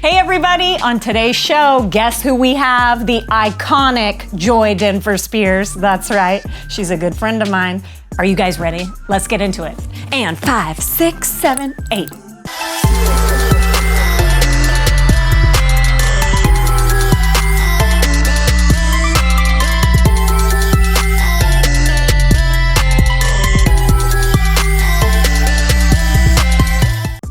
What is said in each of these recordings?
Hey everybody, on today's show, guess who we have? The iconic Joy Denver Spears. That's right, she's a good friend of mine. Are you guys ready? Let's get into it. And 5, 6, 7, 8.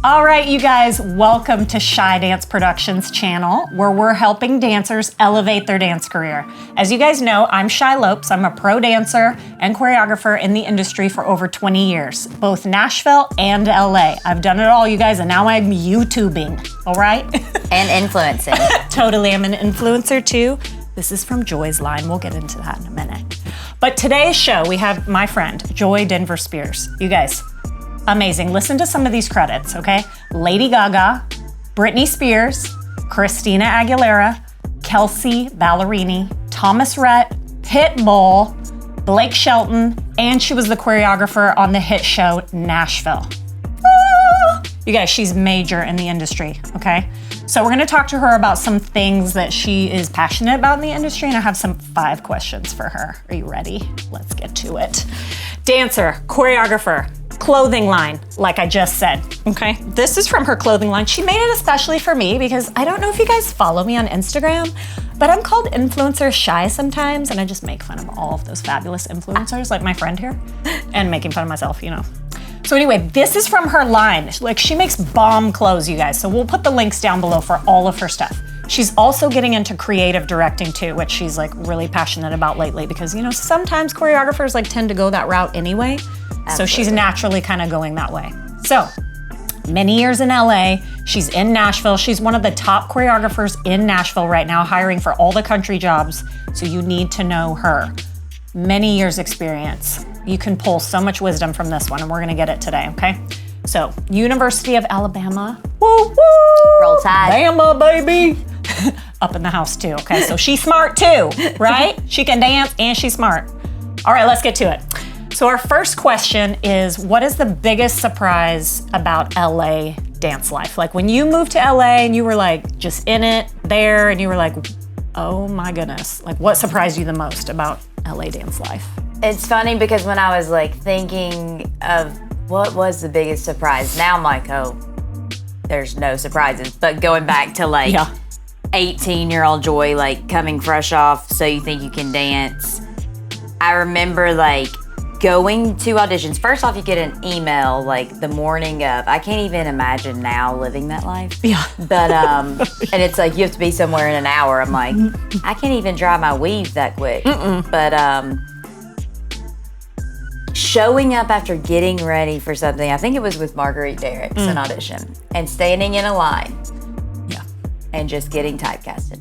All right, you guys, welcome to Shy Dance Productions channel, where we're helping dancers elevate their dance career. As you guys know, I'm Shy Lopes. I'm a pro dancer and choreographer in the industry for over 20 years, both Nashville and LA. I've done it all, you guys, and now I'm YouTubing, all right? And influencing. Totally, I'm an influencer too. This is from Joy's line. We'll get into that in a minute. But today's show, we have my friend, Joy Denver Spears. You guys, amazing. Listen to some of these credits, okay? Lady Gaga, Britney Spears, Christina Aguilera, Kelsey Ballerini, Thomas Rhett, Pitbull, Blake Shelton, and she was the choreographer on the hit show Nashville. You guys, she's major in the industry, okay? So we're gonna talk to her about some things that she is passionate about in the industry, and I have some 5 questions for her. Are you ready? Let's get to it. Dancer, choreographer, clothing line, like I just said, okay? This is from her clothing line. She made it especially for me because I don't know if you guys follow me on Instagram, but I'm called Influencer Shy sometimes, and I just make fun of all of those fabulous influencers, like my friend here, and making fun of myself, you know. So anyway, this is from her line. Like, she makes bomb clothes, you guys, so we'll put the links down below for all of her stuff. She's also getting into creative directing too, which she's like really passionate about lately because, you know, sometimes choreographers like tend to go that route anyway. Absolutely. So she's naturally kind of going that way. So many years in LA, she's in Nashville. She's one of the top choreographers in Nashville right now, hiring for all the country jobs. So you need to know her. Many years experience. You can pull so much wisdom from this one, and we're gonna get it today, okay? So, University of Alabama. Woo woo! Roll Tide. Bama, baby! Up in the house too, okay? So she's smart too, right? She can dance and she's smart. All right, let's get to it. So our first question is, what is the biggest surprise about LA dance life? Like when you moved to LA and you were like just in it, there, and you were like, oh my goodness. Like what surprised you the most about LA dance life? It's funny because when I was like thinking of what was the biggest surprise, now I'm like, oh, there's no surprises. But going back to like 18-year-old Joy, like coming fresh off So You Think You Can Dance, I remember like going to auditions. First off, you get an email like the morning of. I can't even imagine now living that life. Yeah. But and it's like you have to be somewhere in an hour. I'm like, I can't even dry my weave that quick. But showing up after getting ready for something, I think it was with Marguerite Derrick's an audition, and standing in a line. Yeah. And just getting typecasted.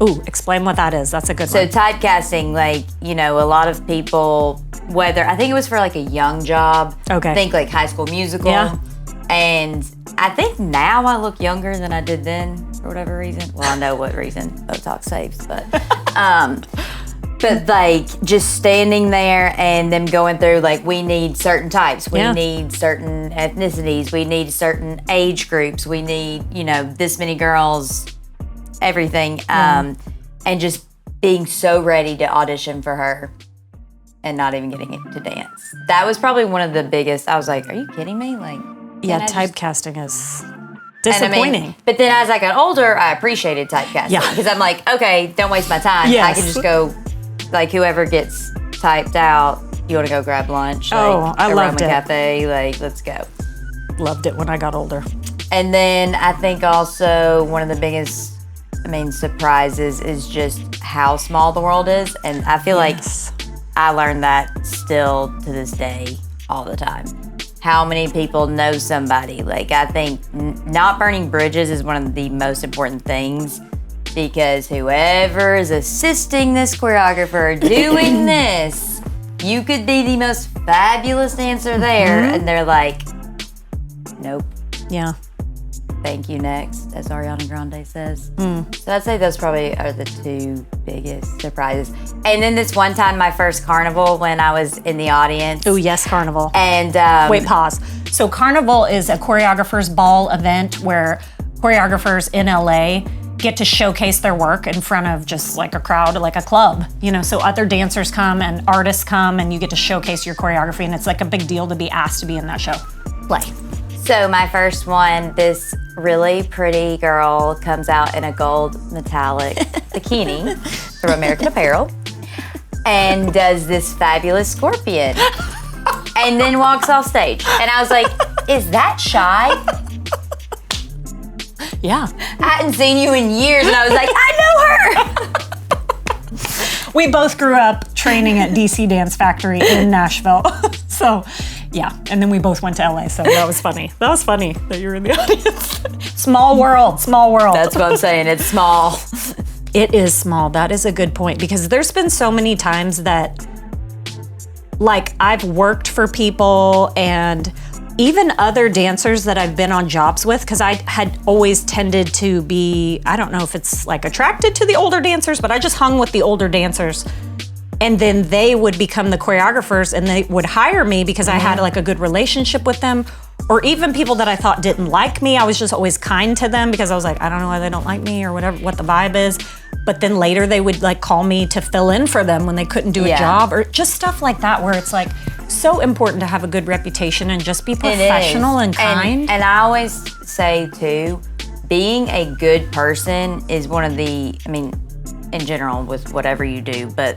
Ooh, explain what that is. That's a good one. So typecasting, like, you know, a lot of people, whether, I think it was for like a young job. Okay. Think like High School Musical. Yeah. And I think now I look younger than I did then for whatever reason. Well, I know what reason Botox saves, but like just standing there and them going through like, we need certain types, we need certain ethnicities, we need certain age groups, we need, you know, this many girls, everything, and just being so ready to audition for her and not even getting it to dance. That was probably one of the biggest. I was like, are you kidding me? Like, yeah, typecasting is disappointing. I mean, but then as I got older, I appreciated typecasting because I'm like, okay, don't waste my time. Yes. I can just go, like, whoever gets typed out, you want to go grab lunch? Like, I loved it. Cafe, like, let's go. Loved it when I got older. And then I think also one of the biggest, surprises is just how small the world is. And I feel like I learned that still to this day all the time. How many people know somebody? Like, I think not burning bridges is one of the most important things, because whoever is assisting this choreographer doing this, you could be the most fabulous dancer there, and they're like, nope. Yeah. Thank you, next, as Ariana Grande says. So I'd say those probably are the 2 biggest surprises. And then this one time, my first carnival, when I was in the audience. Oh, yes, carnival. And wait, pause. So carnival is a choreographer's ball event where choreographers in LA get to showcase their work in front of just like a crowd, like a club, you know, so other dancers come and artists come and you get to showcase your choreography, and it's like a big deal to be asked to be in that show. Play. So my first one, this really pretty girl comes out in a gold metallic bikini from American Apparel and does this fabulous scorpion and then walks off stage. And I was like, is that shy? Yeah. I hadn't seen you in years, and I was like, I know her. We both grew up training at DC Dance Factory in Nashville. So, yeah. And then we both went to LA, so that was funny. That was funny that you were in the audience. Small world, small world. That's what I'm saying, it's small. It is small. That is a good point, because there's been so many times that, like, I've worked for people and even other dancers that I've been on jobs with, because I had always tended to be, I don't know if it's like attracted to the older dancers, but I just hung with the older dancers. And then they would become the choreographers and they would hire me because I had like a good relationship with them. Or even people that I thought didn't like me, I was just always kind to them because I was like, I don't know why they don't like me or whatever, what the vibe is. But then later they would like call me to fill in for them when they couldn't do a job, or just stuff like that, where it's like so important to have a good reputation and just be professional and kind. And I always say too, being a good person is one of the, I mean, in general with whatever you do, but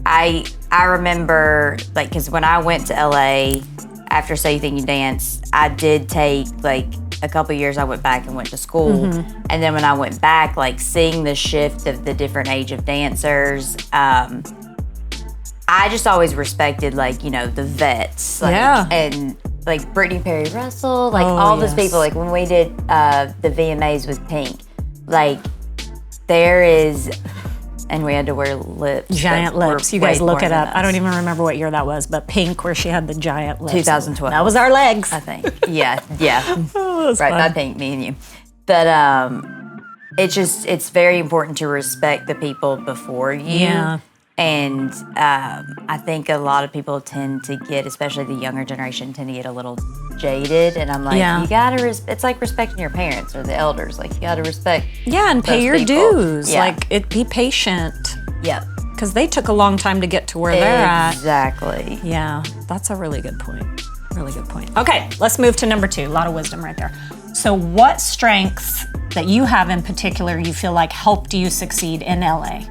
I remember, like, because when I went to LA after So You Think You Dance, I did take like a couple years. I went back and went to school, and then when I went back, like seeing the shift of the different age of dancers, I just always respected, like, you know, the vets, like, and like Brittany Perry Russell, like all those people. Like when we did the VMAs with Pink, like there is. And we had to wear lips. Giant lips. You guys look it up. I don't even remember what year that was, but Pink, where she had the giant lips. 2012. That was our legs. I think. Yeah. Oh, right, by Pink, me and you. But it's very important to respect the people before you. Yeah. And I think a lot of people tend to get, especially the younger generation, tend to get a little jaded. And I'm like, you gotta, it's like respecting your parents or the elders. Like, you gotta respect. Yeah, and pay your dues. Yeah. Like, be patient. Yep. Because they took a long time to get to where they're at. Exactly. Yeah, that's a really good point. Really good point. Okay, let's move to number 2. A lot of wisdom right there. So what strengths that you have in particular you feel like helped you succeed in LA?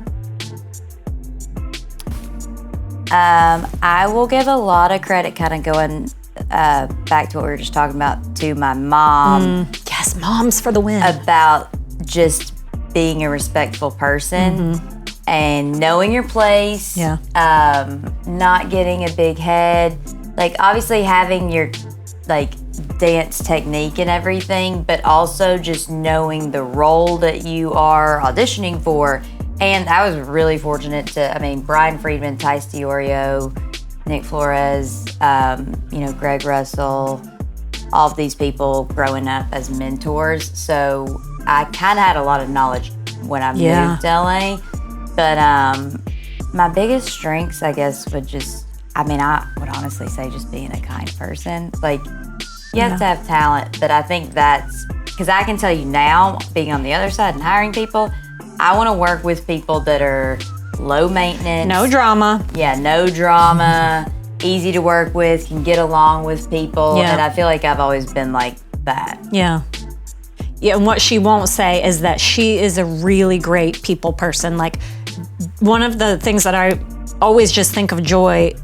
I will give a lot of credit, kind of going back to what we were just talking about, to my mom. Yes, moms for the win. About just being a respectful person and knowing your place. Yeah. Not getting a big head. Like, obviously having your, like, dance technique and everything, but also just knowing the role that you are auditioning for. And I was really fortunate to, I mean, Brian Friedman, Tice DiOrio, Nick Flores, you know, Greg Russell, all of these people growing up as mentors. So I kind of had a lot of knowledge when I moved to LA. But my biggest strengths, I guess, would just, I mean, I would honestly say just being a kind person. Like, you have to have talent, but I think that's, because I can tell you now, being on the other side and hiring people, I want to work with people that are low maintenance. No drama. Yeah, no drama, easy to work with, can get along with people. And I feel like I've always been like that. Yeah. Yeah, and what she won't say is that she is a really great people person. Like, one of the things that I always just think of Joy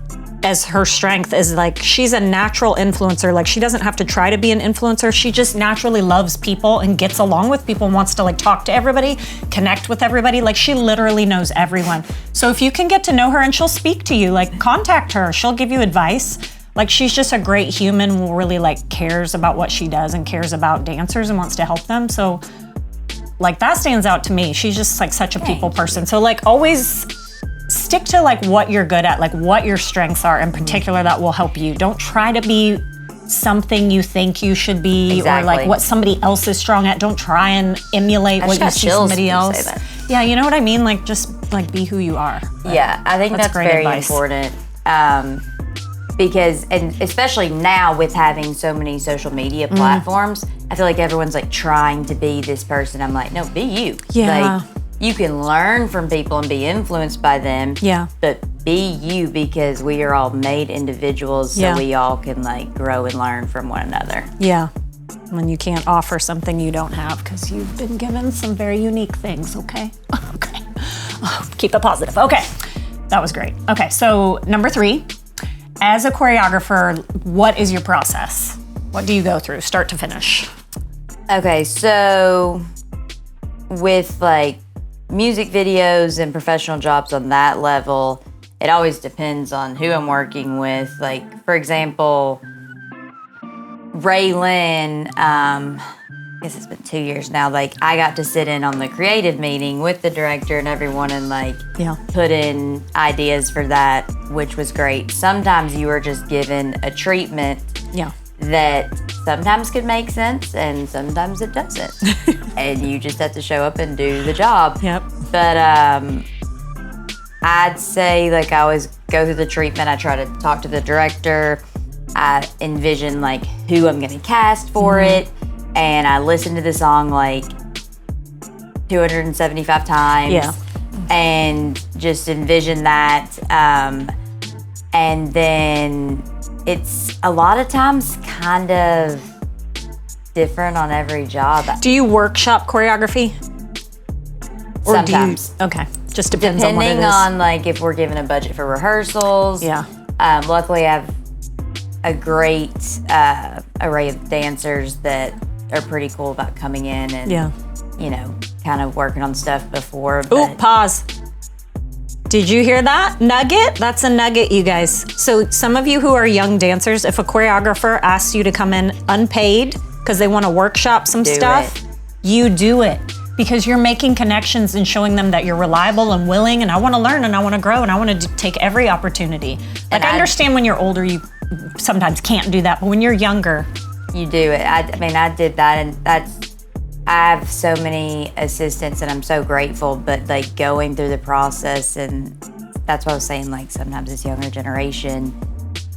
as her strength is, like, she's a natural influencer. Like, she doesn't have to try to be an influencer. She just naturally loves people and gets along with people and wants to, like, talk to everybody, connect with everybody. Like, she literally knows everyone. So if you can get to know her and she'll speak to you, like, contact her. She'll give you advice. Like, she's just a great human who really, like, cares about what she does and cares about dancers and wants to help them. So, like, that stands out to me. She's just, like, such a people person. So, like, always stick to, like, what you're good at, like what your strengths are in particular that will help you. Don't try to be something you think you should be or like what somebody else is strong at. Don't try and emulate what you see somebody else. Yeah, you know what I mean? Like, just like be who you are. Yeah, I think that's very important. Because, and especially now with having so many social media platforms, I feel like everyone's like trying to be this person. I'm like, no, be you. Yeah. Like, you can learn from people and be influenced by them. Yeah. But be you, because we are all made individuals, so we all can like grow and learn from one another. Yeah. When you can't offer something you don't have because you've been given some very unique things, okay? Okay. Oh, keep it positive. Okay. That was great. Okay, so number 3, as a choreographer, what is your process? What do you go through, start to finish? Okay, so with like music videos and professional jobs on that level, it always depends on who I'm working with. Like, for example, Ray Lynn, I guess it's been 2 years now, like I got to sit in on the creative meeting with the director and everyone and like put in ideas for that, which was great. Sometimes you are just given a treatment that sometimes could make sense and sometimes it doesn't. And you just have to show up and do the job. Yep. But I'd say like I always go through the treatment. I try to talk to the director. I envision like who I'm gonna cast for it. And I listen to the song like 275 times. Yeah. And just envision that. And then it's a lot of times kind of different on every job. Do you workshop choreography? Or Sometimes. Okay, just depends on what it is. Depending on like if we're given a budget for rehearsals. Yeah. Luckily I have a great array of dancers that are pretty cool about coming in and, you know, kind of working on stuff before. Ooh, pause. Did you hear that? Nugget? That's a nugget, you guys. So some of you who are young dancers, if a choreographer asks you to come in unpaid because they want to workshop some stuff, you do it. Because you're making connections and showing them that you're reliable and willing, and I want to learn and I want to grow and I want to take every opportunity. Like, I understand when you're older, you sometimes can't do that, but when you're younger, you do it. I mean, I did that, and I have so many assistants and I'm so grateful, but like going through the process, and that's what I was saying, like sometimes this younger generation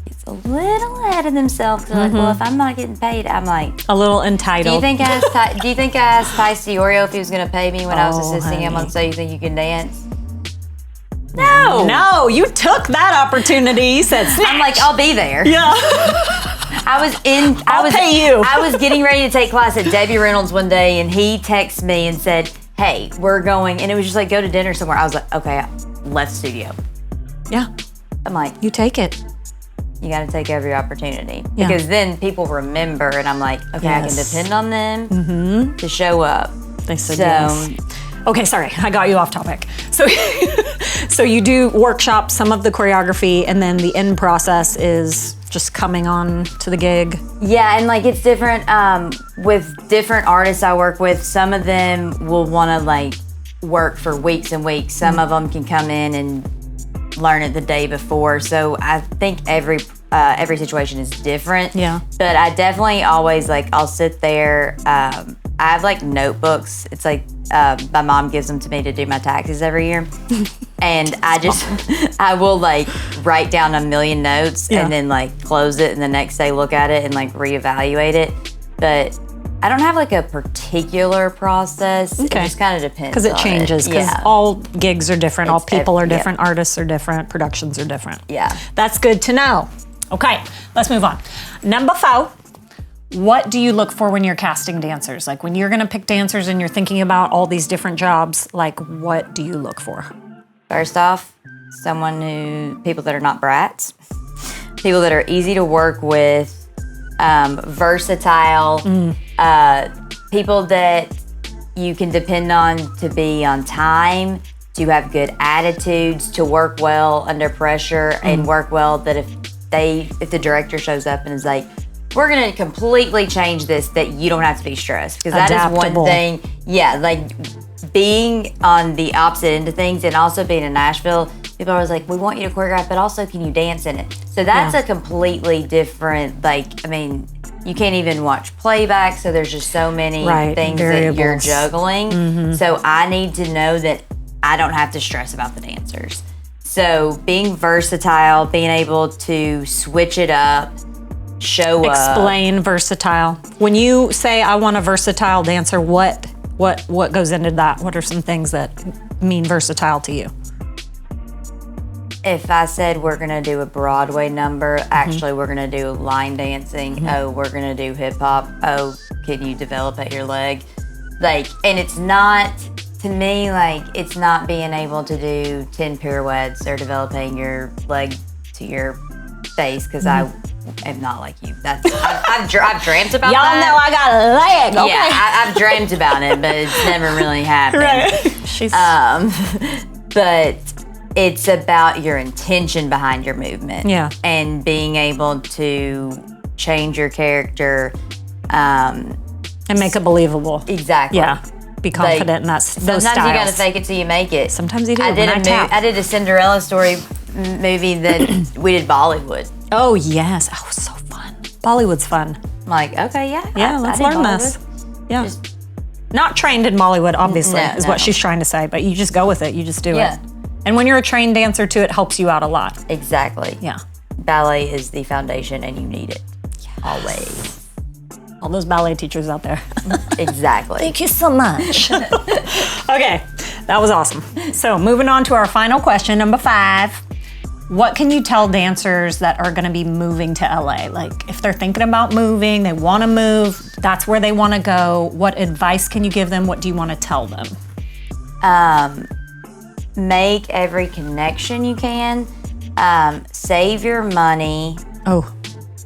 gets a little ahead of themselves. They're like, well, if I'm not getting paid, I'm like a little entitled. Do you think I asked Tyce Diorio if he was gonna pay me when I was assisting him on So You Think You Can Dance? No, you took that opportunity. You said, snatch. I'm like, I'll be there. Yeah. I'll pay you. I was getting ready to take class at Debbie Reynolds one day, and he texted me and said, hey, we're going, and it was just like, go to dinner somewhere. I was like, okay, left studio. Yeah. I'm like, you take it. You got to take every opportunity, because then people remember, and I'm like, okay, I can depend on them to show up. They said yes. Okay, sorry, I got you off topic. So, so you do workshop some of the choreography, and then the end process is just coming on to the gig. Yeah, and like it's different with different artists I work with. Some of them will want to like work for weeks and weeks. Some of them can come in and learn it the day before. So I think every situation is different. Yeah. But I definitely always like, I'll sit there. I have like notebooks. It's like my mom gives them to me to do my taxes every year. And I will like write down a million notes and then like close it, and the next day look at it and like reevaluate it. But I don't have like a particular process. Okay. It just kind of depends. Because it changes. Because all gigs are different. All people are different. Yep. Artists are different. Productions are different. Yeah. That's good to know. Okay, let's move on. Number 4. What do you look for when you're casting dancers? Like when you're gonna pick dancers and you're thinking about all these different jobs, like what do you look for? First off, people that are not brats, people that are easy to work with, versatile, people that you can depend on to be on time, to have good attitudes, to work well under pressure, and work well that if the director shows up and is like, we're gonna completely change this, that you don't have to be stressed. Because that is one thing, like being on the opposite end of things, and also being in Nashville, people are always like, we want you to choreograph, but also can you dance in it? So that's a completely different, like, I mean, you can't even watch playback, so there's just so many things that you're juggling. So I need to know that I don't have to stress about the dancers. So being versatile, being able to switch it up, show up. Explain versatile. When you say I want a versatile dancer, what goes into that? What are some things that mean versatile to you? If I said we're gonna do a Broadway number, actually we're gonna do line dancing. Oh, we're gonna do hip hop. Oh, can you develop at your leg? Like, and it's not, to me, like, it's not being able to do 10 pirouettes or developing your leg to your face, because I am not like you. That's I've dreamt about Y'all that. know I got a leg. Okay. Yeah, I've dreamt about it, but it's never really happened. Right. She's But it's about your intention behind your movement. Yeah. And being able to change your character. and make it believable. Exactly. Yeah. Be confident in those styles. Sometimes you gotta fake it till you make it. Sometimes you do. I did a Cinderella story movie that we did Bollywood. Oh yes. Oh, so fun. Bollywood's fun. I'm like, okay, yeah. Yeah, let's learn this. Yeah. Not trained in Bollywood, obviously, is what she's trying to say, but you just go with it. You just do it. And when you're a trained dancer too, it helps you out a lot. Exactly. Yeah. Ballet is the foundation and you need it. Always. All those ballet teachers out there. Exactly. Thank you so much. Okay, that was awesome. So moving on to our final question, number 5. What can you tell dancers that are gonna be moving to LA? Like if they're thinking about moving, they wanna move, that's where they wanna go, what advice can you give them? What do you wanna tell them? Make every connection you can. Save your money. Oh.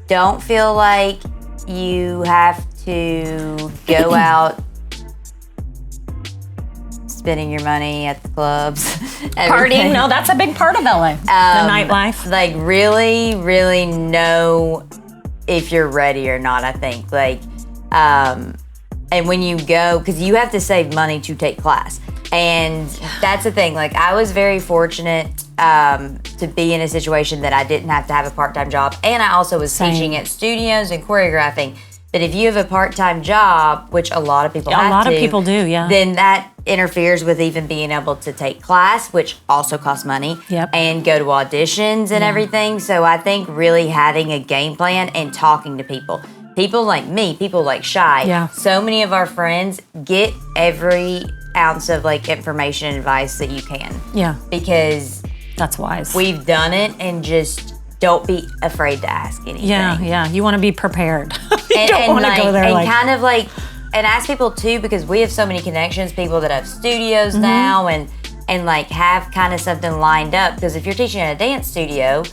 Don't feel like you have to go out spending your money at the clubs. Partying, no, that's a big part of LA, the nightlife. Like really, really know if you're ready or not, I think. Like, and when you go, because you have to save money to take class. And that's the thing, like I was very fortunate to be in a situation that I didn't have to have a part-time job. And I also was teaching at studios and choreographing. But if you have a part-time job, which a lot of people have to. A lot of people do, yeah. Then that interferes with even being able to take class, which also costs money. Yep. And go to auditions and everything. So I think really having a game plan and talking to people. People like me, people like Shy. Yeah. So many of our friends get every ounce of like information and advice that you can. Yeah. Because that's wise. We've done it, and just don't be afraid to ask anything. Yeah. You want to be prepared. You and, don't want to go there and kind of like, and ask people too, because we have so many connections, people that have studios now and like have kind of something lined up. Because if you're teaching at a dance studio,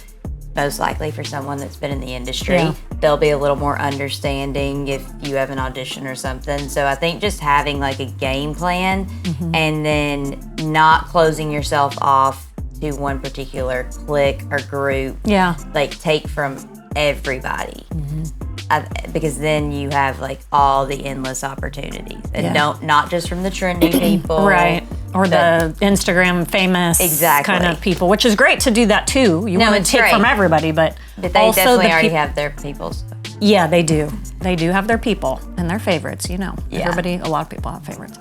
most likely for someone that's been in the industry, they'll be a little more understanding if you have an audition or something. So I think just having like a game plan and then not closing yourself off to one particular clique or group. Yeah. Like take from everybody. Because then you have like all the endless opportunities. And not just from the trendy people. Right. Or the Instagram famous kind of people, which is great to do that too. You want to take from everybody, but they also definitely already have their people. Yeah, they do. They do have their people and their favorites, you know. Yeah. A lot of people have favorites.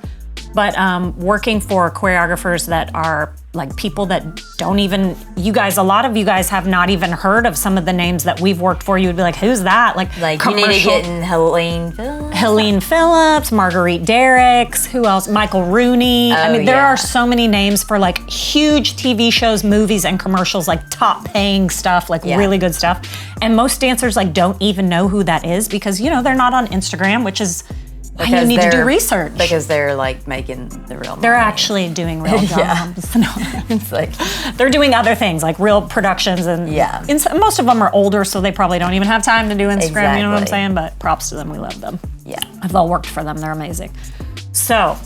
But working for choreographers that are like people that don't even, a lot of you guys have not even heard of some of the names that we've worked for. You would be like, who's that? Like you need to get in Helene Phillips, Marguerite Derricks, who else? Michael Rooney. I mean, there are so many names for like huge TV shows, movies, and commercials, like top paying stuff, like really good stuff. And most dancers like don't even know who that is because, you know, they're not on Instagram, which is why you need to do research. Because they're like making the real money. They're actually doing real jobs. No, it's like they're doing other things like real productions and most of them are older, so they probably don't even have time to do Instagram. You know what I'm saying? But props to them. We love them. Yeah, I've all worked for them. They're amazing. So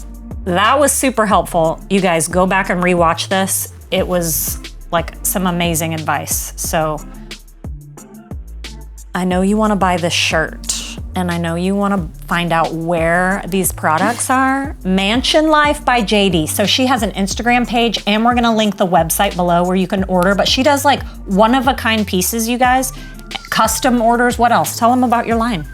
that was super helpful. You guys go back and rewatch this. It was like some amazing advice. So I know you want to buy this shirt. And I know you want to find out where these products are. Mansion Life by JD. So she has an Instagram page, and we're gonna link the website below where you can order, but she does like one-of-a-kind pieces, you guys. Custom orders, what else? Tell them about your line.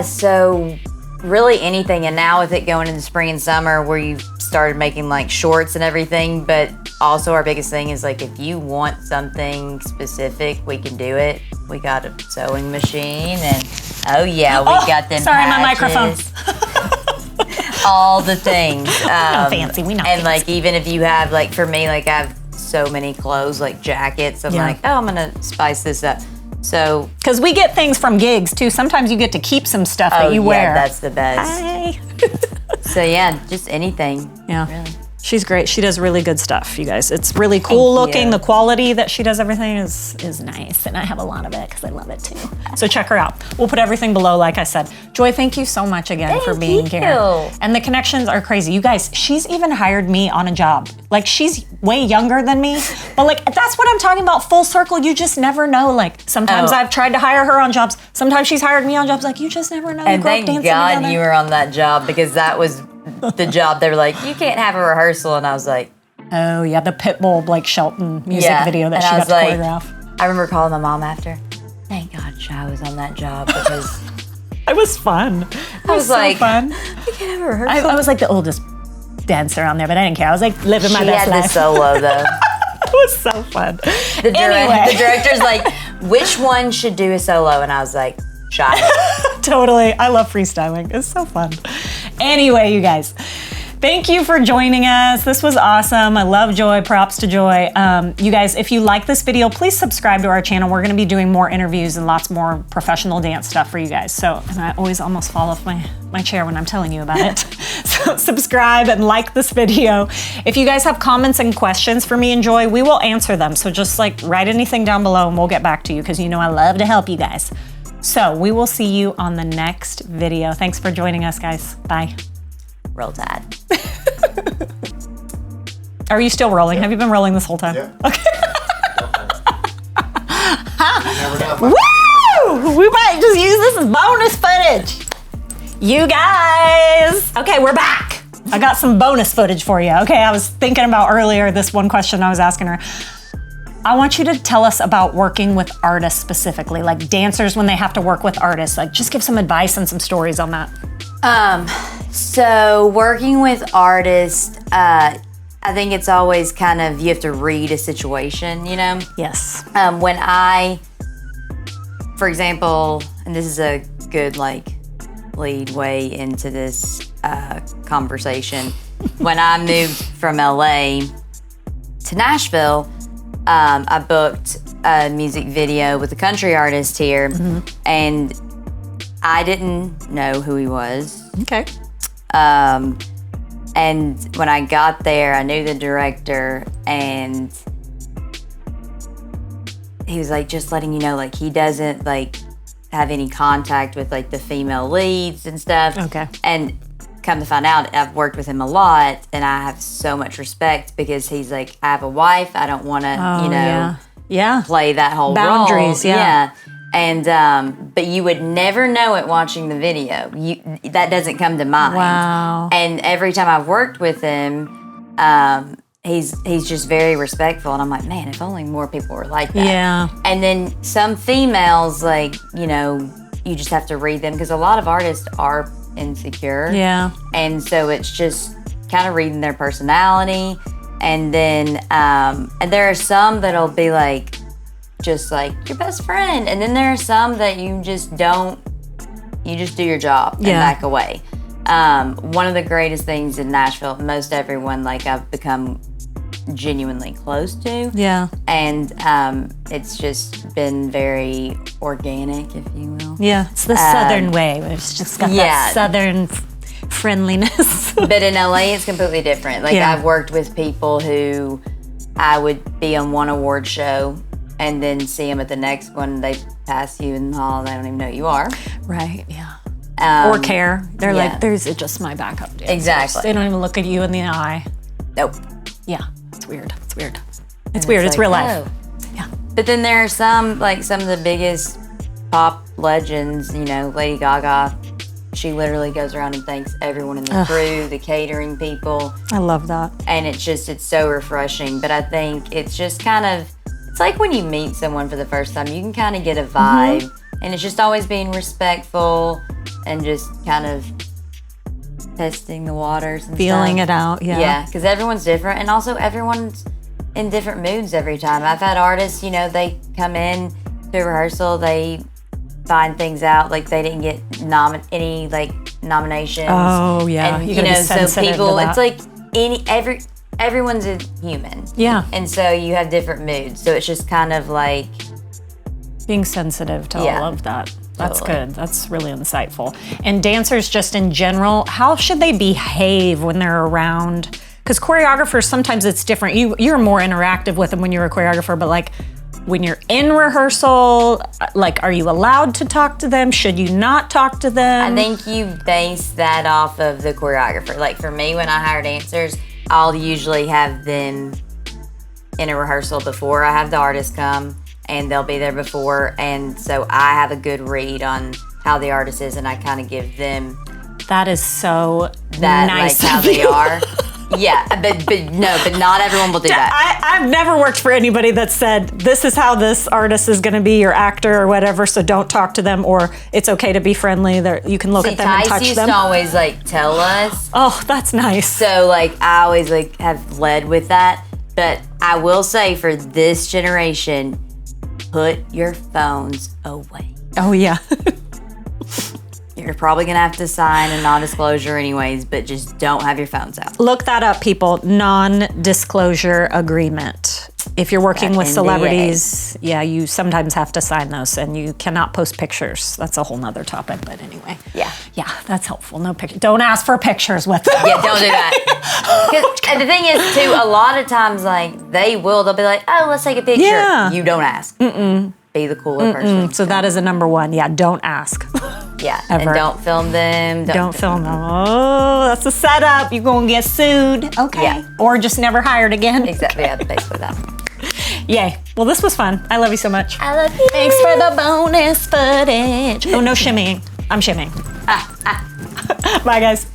So really anything. And now with it going into spring and summer, where you've started making like shorts and everything, but also our biggest thing is like, if you want something specific, we can do it. We got a sewing machine, and we got them sorry, patches, my microphone. all the things. Fancy, we know. And like, even if you have, like, for me, like, I have so many clothes, like jackets. I'm like, I'm gonna spice this up. So, because we get things from gigs too. Sometimes you get to keep some stuff that you wear. That's the best. Hi. So yeah, just anything. Yeah. Really. She's great. She does really good stuff, you guys. It's really cool looking. The quality that she does everything is nice. And I have a lot of it because I love it too. So check her out. We'll put everything below, like I said. Joy, thank you so much again for being here. And the connections are crazy. You guys, she's even hired me on a job. Like, she's way younger than me. But like, that's what I'm talking about, full circle. You just never know. Like, sometimes I've tried to hire her on jobs. Sometimes she's hired me on jobs. Like, you just never know. And thank God you were on that job, because that was the job. They were like, you can't have a rehearsal. And I was like, oh yeah, the Pitbull Blake Shelton music video that she got to choreograph. I remember calling my mom after. Thank God Shy was on that job, because it was fun. It was like, so fun. You can't have a rehearsal. I was like the oldest dancer on there, but I didn't care. I was like living my best life. She had the solo though. It was so fun. The director's like, which one should do a solo? And I was like, Shy. Totally. I love freestyling. It's so fun. Anyway, you guys, thank you for joining us. This was awesome. I love Joy. Props to Joy. You guys, if you like this video, please subscribe to our channel. We're going to be doing more interviews and lots more professional dance stuff for you guys. So, and I always almost fall off my chair when I'm telling you about it. So subscribe and like this video. If you guys have comments and questions for me and Joy, we will answer them. So just like write anything down below and we'll get back to you, because you know I love to help you guys. So we will see you on the next video. Thanks for joining us, guys. Bye. Roll Tide. Are you still rolling? Have you been rolling this whole time? Yeah. Okay. Woo! We might just use this as bonus footage. You guys. Okay, we're back. I got some bonus footage for you. Okay, I was thinking about earlier this one question I was asking her. I want you to tell us about working with artists specifically, like dancers when they have to work with artists. Like, just give some advice and some stories on that. So working with artists, I think it's always kind of, you have to read a situation, you know? Yes. When I, for example, and this is a good like lead way into this conversation. When I moved from LA to Nashville, I booked a music video with a country artist here, and I didn't know who he was. Okay. And when I got there, I knew the director, and he was like, just letting you know, like, he doesn't like have any contact with like the female leads and stuff. Okay. And come to find out, I've worked with him a lot, and I have so much respect, because he's like, I have a wife, I don't want to, play that whole boundaries, role. Yeah. And but you would never know it watching the video. That doesn't come to mind. Wow. And every time I've worked with him, he's just very respectful, and I'm like, man, if only more people were like that. Yeah. And then some females, like, you know, you just have to read them, because a lot of artists are insecure. Yeah. And so it's just kind of reading their personality. And then and there are some that'll be like, just like your best friend, and then there are some that you just don't, you just do your job and back away. One of the greatest things in Nashville, most everyone like I've become genuinely close to. Yeah. And it's just been very organic, if you will. Yeah, it's the Southern way. It's just got that Southern friendliness. But in LA, it's completely different. Like, I've worked with people who I would be on one award show and then see them at the next one. They pass you in the hall, and they don't even know who you are. Right, yeah. Or care. They're like, there's just my backup dancers. Exactly. They don't even look at you in the eye. Nope. Yeah, it's weird. It's weird. It's weird. It's real life. Yeah. But then there are some, like some of the biggest pop legends, you know, Lady Gaga. She literally goes around and thanks everyone in the crew, the catering people. I love that. And it's so refreshing. But I think it's just kind of, it's like when you meet someone for the first time, you can kind of get a vibe. And it's just always being respectful and just kind of testing the waters and Feeling stuff. it out, yeah. Yeah, because everyone's different, and also everyone's in different moods every time. I've had artists, you know, they come in to rehearsal, they find things out, like they didn't get any like nominations. Oh yeah, and you you know, be so sensitive people, to that. it's like everyone's a human. Yeah. And so you have different moods. So it's just kind of like being sensitive to Yeah. all of that. That's Totally. good. That's really insightful. And dancers, just in general, how should they behave when they're around? Because choreographers, sometimes it's different. You're more interactive with them when you're a choreographer, but like when you're in rehearsal, like, are you allowed to talk to them? Should you not talk to them? I think you base that off of the choreographer. Like for me, when I hire dancers, I'll usually have them in a rehearsal before I have the artist come, and they'll be there before. And so I have a good read on how the artist is, and I kind of give them That is so that, nice like how of they you. are. Yeah, but not everyone will do that. I've never worked for anybody that said, this is how this artist is going to be your actor or whatever, so don't talk to them, or it's okay to be friendly. You can look See, at them and Tice touch used them. to always like tell us. Oh, that's nice. So like I always like have led with that. But I will say for this generation, put your phones away. Oh, yeah. You're probably gonna have to sign a non-disclosure anyways, but just don't have your phones out. Look that up, people. Non-disclosure agreement. If you're working with NDA. celebrities, yeah, you sometimes have to sign those, and you cannot post pictures. That's a whole nother topic, but anyway. Yeah. Yeah, that's helpful. No pictures. Don't ask for pictures with them. Yeah, don't do that. 'Cause- and the thing is, too, a lot of times, like, they'll be like, oh, let's take a picture. Yeah. You don't ask. Be the cooler person. So that is a number one. Yeah, don't ask. Yeah, Ever. and don't film them. Don't film them. Oh, that's a setup. You're going to get sued. Okay. Yeah. Or just never hired again. Exactly, yeah, basically that. Yay. Well, this was fun. I love you so much. I love you. Thanks for the bonus footage. Oh, no shimmying. I'm shimmying. Bye, guys.